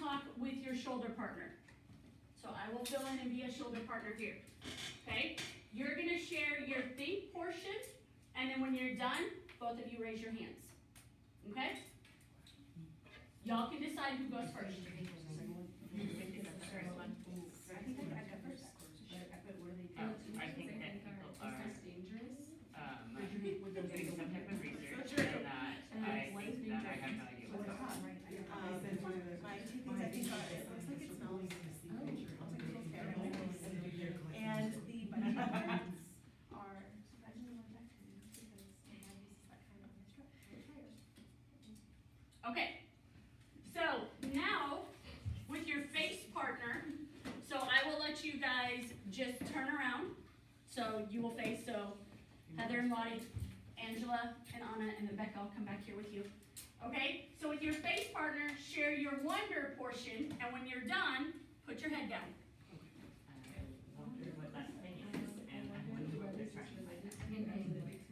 talk with your shoulder partner. So I will fill in and be a shoulder partner here. Okay? You're gonna share your think portion, and then when you're done, both of you raise your hands. Okay? Y'all can decide who goes first. I think that people are doing some type of research and that I think that I have no idea what's going on. My two things I think are, it looks like it smells, and the bungee cords are surprisingly more effective because my dad uses that kind on his tires. Okay. So now, with your face partner, so I will let you guys just turn around. So you will face, so Heather and Lottie, Angela and Anna, and then Becca, I'll come back here with you. Okay, so with your face partner, share your wonder portion, and when you're done, put your head down. I wonder what that thing is, and I wonder what they're trying to find out.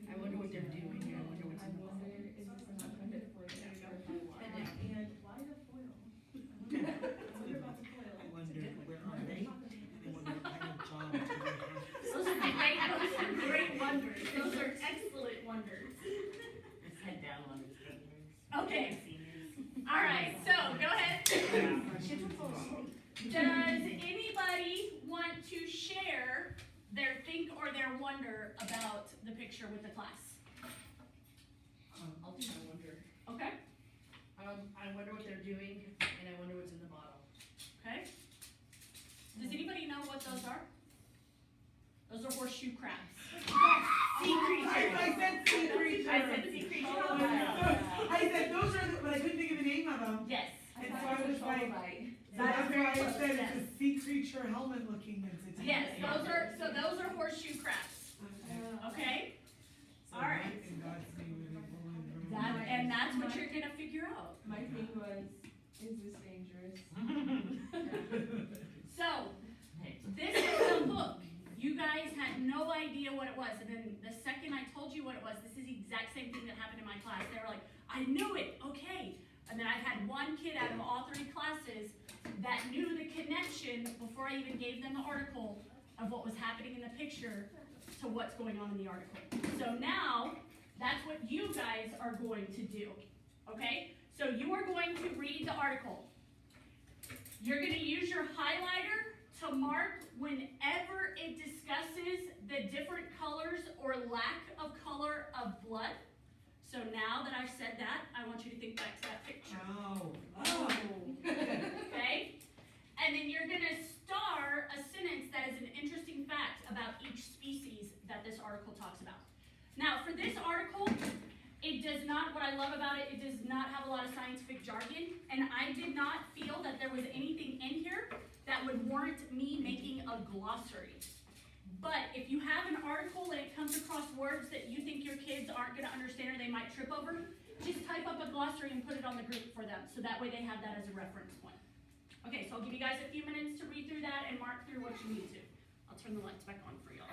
I wonder what they're doing here. I wonder what's in the bottle. And why the foil? I wonder about the foil. I wonder where are they? I wonder what kind of job do they have? Those are great wonders. Those are excellent wonders. Just head down on his fingers. Okay. Seniors. All right, so go ahead. Does anybody want to share their think or their wonder about the picture with the class? I'll do my wonder. Okay, I wonder what they're doing, and I wonder what's in the bottle. okay. Does anybody know what those are? Those are horseshoe crabs. Sea creatures. I said sea creature. I said sea creatures. I said those are, but I couldn't think of the name of them. Yes. And so I was like, so That is that's very why I close, said yes. it's a sea creature helmet looking entity. Yes, those are horseshoe crabs. Okay? All right. In God's name, we will learn. And that's what you're gonna figure out. My thing was, is this dangerous? So, this is the hook. You guys had no idea what it was, and then the second I told you what it was, this is the exact same thing that happened in my class. They were like, I knew it, okay. And then I've had one kid out of all 3 classes that knew the connection before I even gave them the article of what was happening in the picture to what's going on in the article. So now, that's what you guys are going to do, okay? So you are going to read the article. You're gonna use your highlighter to mark whenever it discusses the different colors or lack of color of blood. So now that I've said that, I want you to think back to that picture. Oh. Okay? And then you're gonna star a sentence that is an interesting fact about each species that this article talks about. Now, for this article, it does not, what I love about it, it does not have a lot of scientific jargon, and I did not feel that there was anything in here that would warrant me making a glossary. But if you have an article and it comes across words that you think your kids aren't gonna understand or they might trip over, just type up a glossary and put it on the group for them, so that way they have that as a reference point. Okay, so I'll give you guys a few minutes to read through that and mark through what you need to. I'll turn the lights back on for y'all.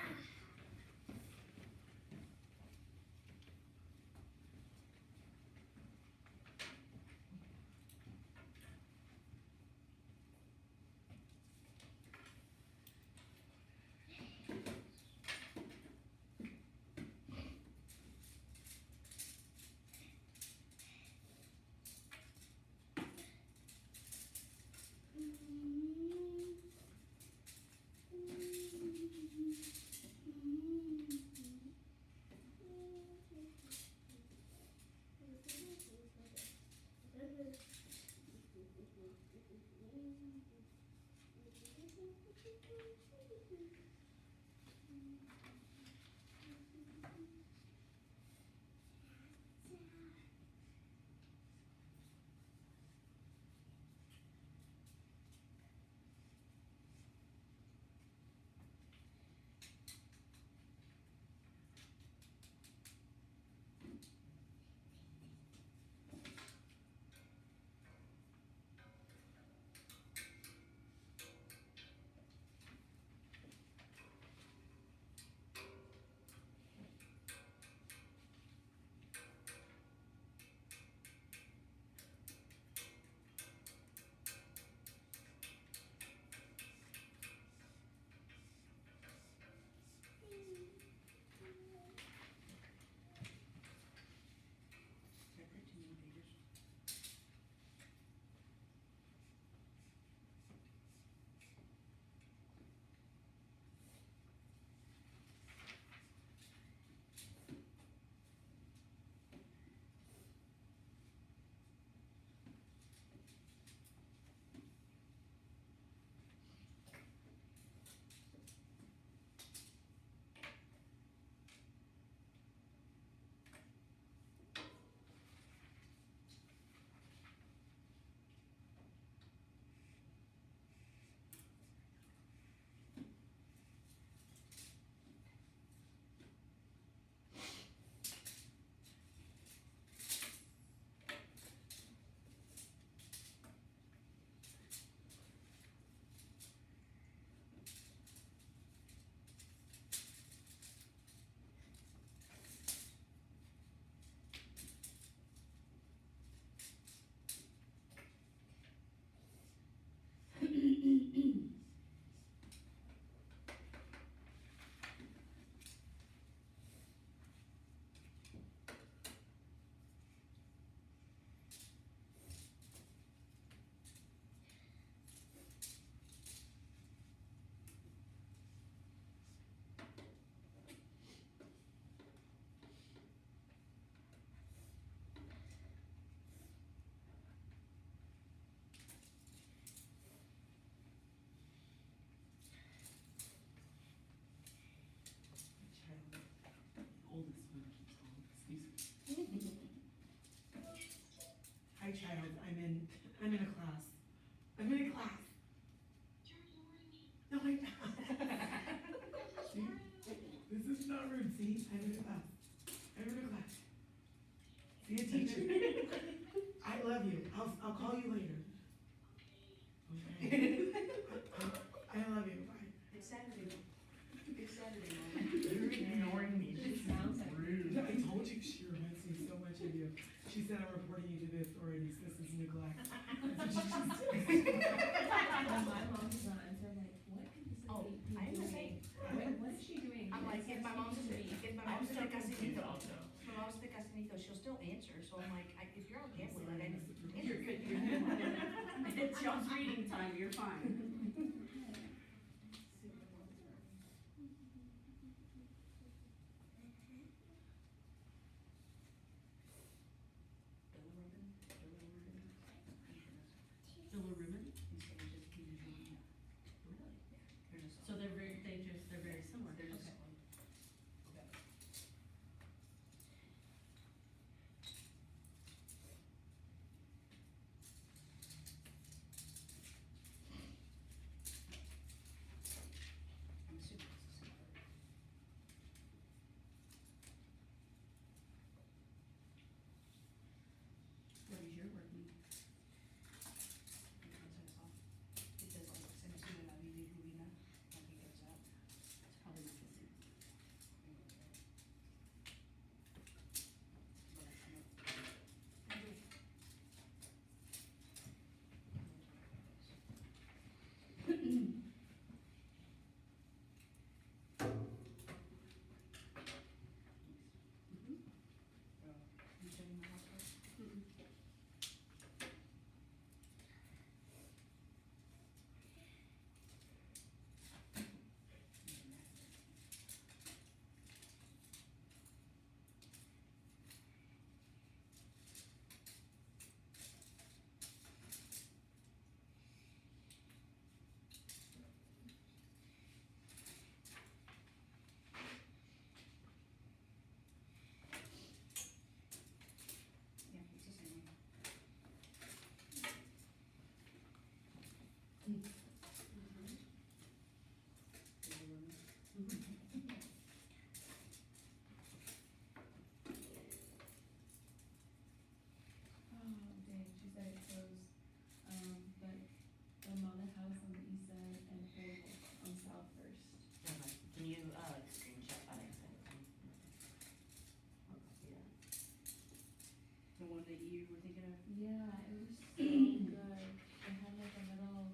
I'm in a class. No, I'm not. See? This is not rude, see? I'm in a class. I'm in a class. See a teacher. I love you. I'll call you later. Okay. I love you. Bye. It's Saturday. It's Saturday, Mom. You're ignoring me. It sounds like rude. I told you she reminds me so much of you. She said I'm reporting you to the authorities. This is neglect. That's what she just said. when my mom does not answer, I'm like, what could this Oh, lady be I'm the doing? same. What is she doing? I'm like, if my mom's Speak to me. I'm so confused also. My mom's the casinito, she'll still answer, so I'm like, if you're on camera, like, You're good, you're good. It's y'all's reading time, you're fine. Filler ribbon? So they're very similar. They're just. Okay. I'm super. What is your word mean? It says like, se me sube la bilirrubina, I think it's that. It's probably not the same. You showing my house? Yeah, it's the same one. Oh, dang, she said it closed, but the Mona House on the east side and Fayetteville on South First. Can you, screenshot that and send it to me? I'll copy that. The one that you were thinking of? Yeah, it was so good. They had like a little,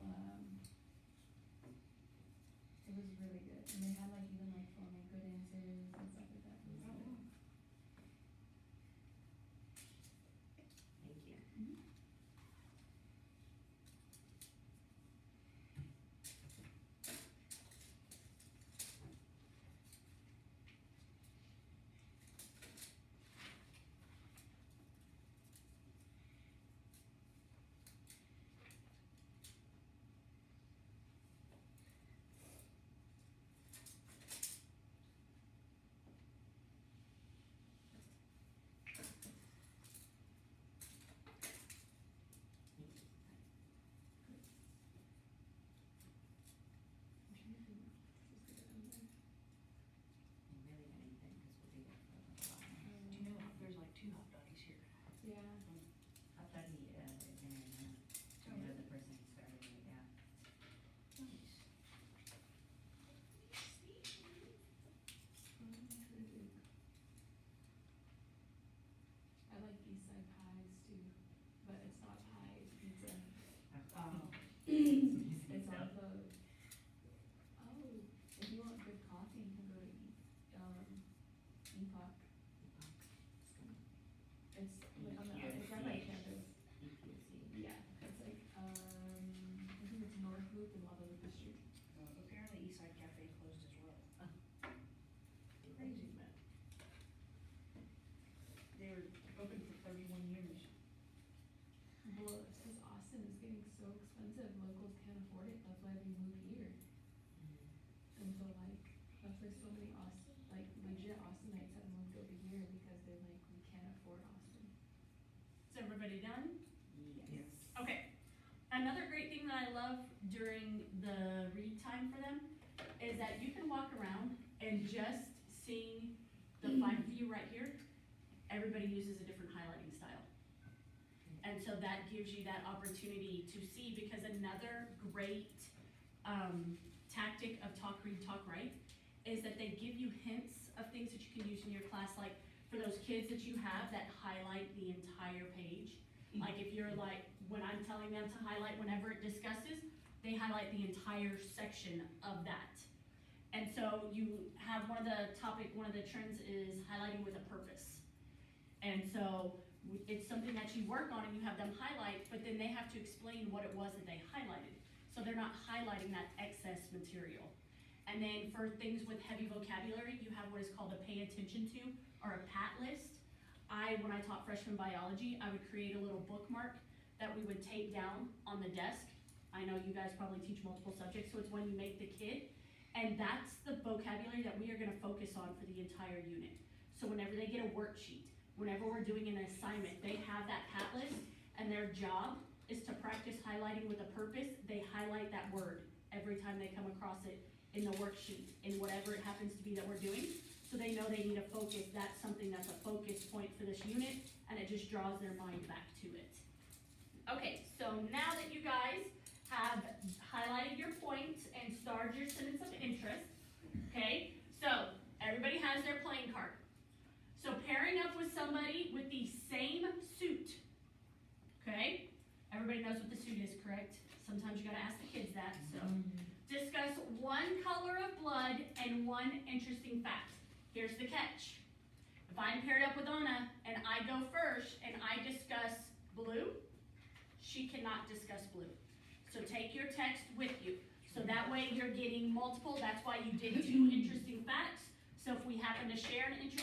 it was really good. And they had like even like like good answers and stuff like that. It was good. Thank you. I'm trying to think. Just get it on there. And really anything, cause we'll be there for a while. Do you know, there's like 2 hot doggies here. Yeah. Hot doggy, is in, you know, the person who started it, yeah. Nice. I like East Side pies too, but it's not pie, it's pizza. It's on the, if you want good coffee, you can go to Epoch. It's like on the, it's right by campus. Yeah, it's like, I think it's North Loop and Lava Loop Street. Apparently East Side Cafe closed as well. Crazy. They were open for 31 years. Well, it's because Austin is getting so expensive, locals can't afford it, that's why they move here. And so like, that's why so many Austin, like legit Austinites have moved over here because they're like, we can't afford Austin. Is everybody done? Yes. Okay. Another great thing that love during the read time for them is that you can walk around and just seeing the 5 of you right here, everybody uses a different highlighting style. And so that gives you that opportunity to see, because another great tactic of talk, read, talk, write is that they give you hints of things that you can use in your class, like for those kids that you have that highlight the entire page. Like if you're like, when I'm telling them to highlight whenever it discusses, they highlight the entire section of that. And so you have one of the trends is highlighting with a purpose. And so it's something that you work on and you have them highlight, but then they have to explain what it was that they highlighted. So they're not highlighting that excess material. And then for things with heavy vocabulary, you have what is called a pay attention to, or a PAT list. When I taught freshman biology, I would create a little bookmark that we would tape down on the desk. I know you guys probably teach multiple subjects, so it's when you make the kid. And that's the vocabulary that we are gonna focus on for the entire unit. So whenever they get a worksheet, whenever we're doing an assignment, they have that PAT list, and their job is to practice highlighting with a purpose. They highlight that word every time they come across it in the worksheet, in whatever it happens to be that we're doing. So they know they need to focus, that's something that's a focus point for this unit, and it just draws their mind back to it. Okay, so now that you guys have highlighted your points and starred your sentence of interest, okay, so everybody has their playing card. So pairing up with somebody with the same suit, okay? Everybody knows what the suit is, correct? Sometimes you gotta ask the kids that, so. Discuss one color of blood and one interesting fact. Here's the catch. If I'm paired up with Anna and I go first and I discuss blue, she cannot discuss blue. So take your text with you. So that way you're getting multiple, that's why you did 2 interesting facts. So if we happen to share an interesting